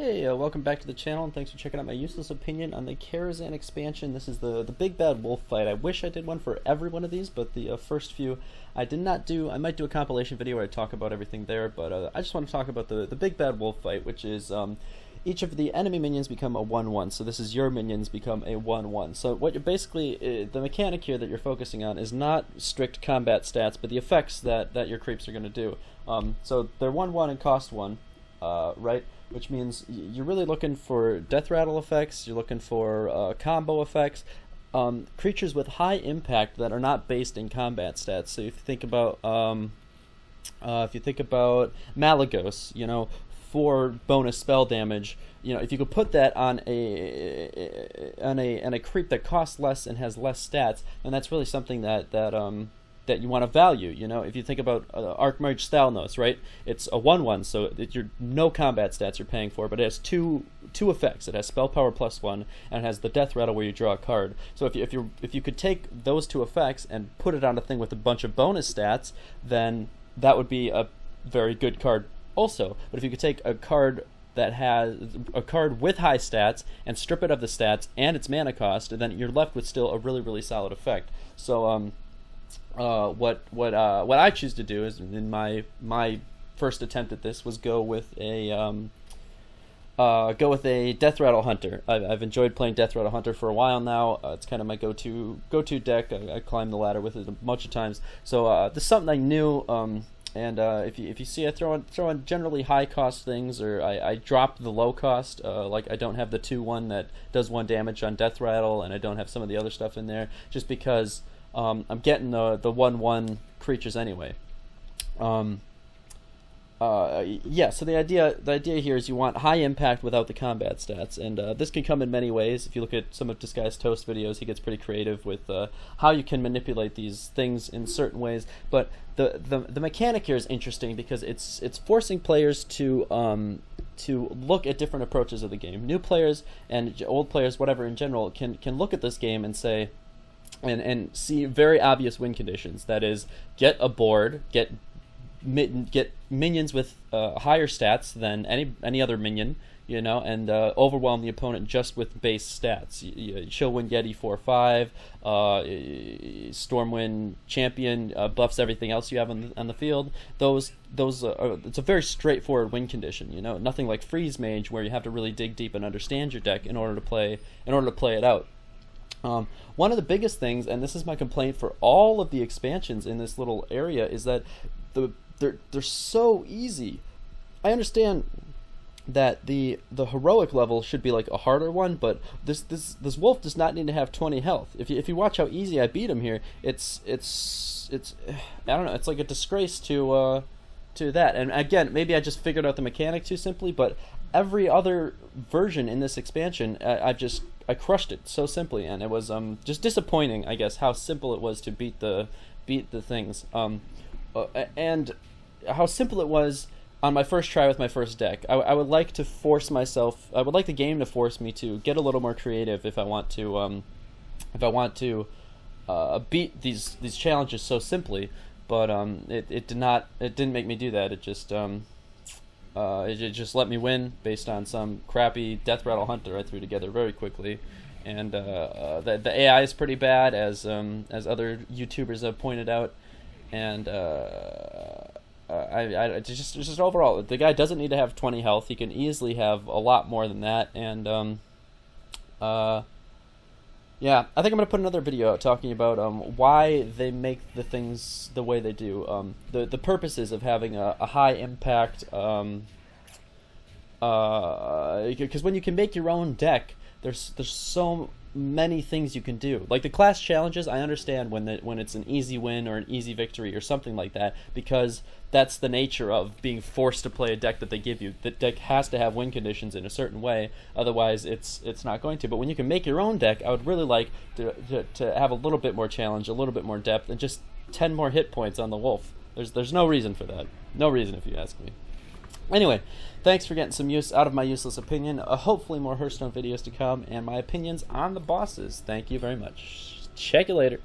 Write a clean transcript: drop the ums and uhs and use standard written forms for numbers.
Hey, welcome back to the channel, and thanks for checking out my useless opinion on the Karazhan expansion. This is the big bad wolf fight. I wish I did one for every one of these, but the first few I did not do. I might do a compilation video where I talk about everything there, but I just want to talk about the big bad wolf fight, which is each of the enemy minions become a 1/1. So this is your minions become a 1/1. So what you're basically, the mechanic here that you're focusing on is not strict combat stats, but the effects that your creeps are going to do. So they're 1/1 and cost 1, right? Which means you're really looking for death rattle effects, you're looking for combo effects, creatures with high impact that are not based in combat stats. So if you think about Malagos, you know, for bonus spell damage, you know, if you could put that on a creep that costs less and has less stats, then that's really something that you want to value. You know, if you think about Archmage Stalnos, right? It's a 1/1, so you're no combat stats you're paying for, but it has two effects. It has spell power +1, and it has the death rattle where you draw a card. So if you could take those two effects and put it on a thing with a bunch of bonus stats, then that would be a very good card also. But if you could take a card that has a card with high stats and strip it of the stats and its mana cost, then you're left with still a really solid effect. So what I choose to do is, in my first attempt at this, was go with a Death Rattle Hunter. I've enjoyed playing Death Rattle Hunter for a while now. It's kind of my go-to deck. I climbed the ladder with it a bunch of times. So this is something I knew. If you see, I throw in generally high cost things, or I drop the low cost. Like I don't have the 2/1 that does 1 damage on Death Rattle, and I don't have some of the other stuff in there, just because I'm getting the 1/1 creatures anyway. Yeah, so the idea here is you want high impact without the combat stats, and this can come in many ways. If you look at some of Disguised Toast videos, he gets pretty creative with how you can manipulate these things in certain ways. But the mechanic here is interesting because it's forcing players to look at different approaches of the game. New players and old players, whatever in general, can look at this game and say, and see very obvious win conditions. That is, get a board, get minions with higher stats than any other minion, you know, and overwhelm the opponent just with base stats. Chillwind Yeti 4/5, Stormwind Champion buffs everything else you have on the field. Those it's a very straightforward win condition. You know, nothing like Freeze Mage where you have to really dig deep and understand your deck in order to play it out. One of the biggest things, and this is my complaint for all of the expansions in this little area, is that they're so easy. I understand that the heroic level should be like a harder one, but this wolf does not need to have 20 health. If you watch how easy I beat him here, it's I don't know, it's like a disgrace to that. And again, maybe I just figured out the mechanic too simply, but every other version in this expansion, I crushed it so simply, and it was just disappointing, I guess, how simple it was to beat the things, and how simple it was on my first try with my first deck. I would like to force myself. I would like the game to force me to get a little more creative if I want to beat these challenges so simply. But it didn't make me do that. It just let me win based on some crappy Death Rattle Hunter I threw together very quickly, and the AI is pretty bad, as other YouTubers have pointed out, and I just overall, the guy doesn't need to have 20 health. He can easily have a lot more than that, and yeah, I think I'm going to put another video out talking about why they make the things the way they do. The purposes of having a high impact, because when you can make your own deck, there's so many things you can do. Like the class challenges, I understand when it's an easy win or an easy victory or something like that, because that's the nature of being forced to play a deck that they give you. The deck has to have win conditions in a certain way, otherwise it's not going to. But when you can make your own deck, I would really like to have a little bit more challenge, a little bit more depth, and just 10 more hit points on the wolf. There's no reason for that. No reason, if you ask me. Anyway, thanks for getting some use out of my useless opinion. Hopefully more Hearthstone videos to come, and my opinions on the bosses. Thank you very much. Check you later.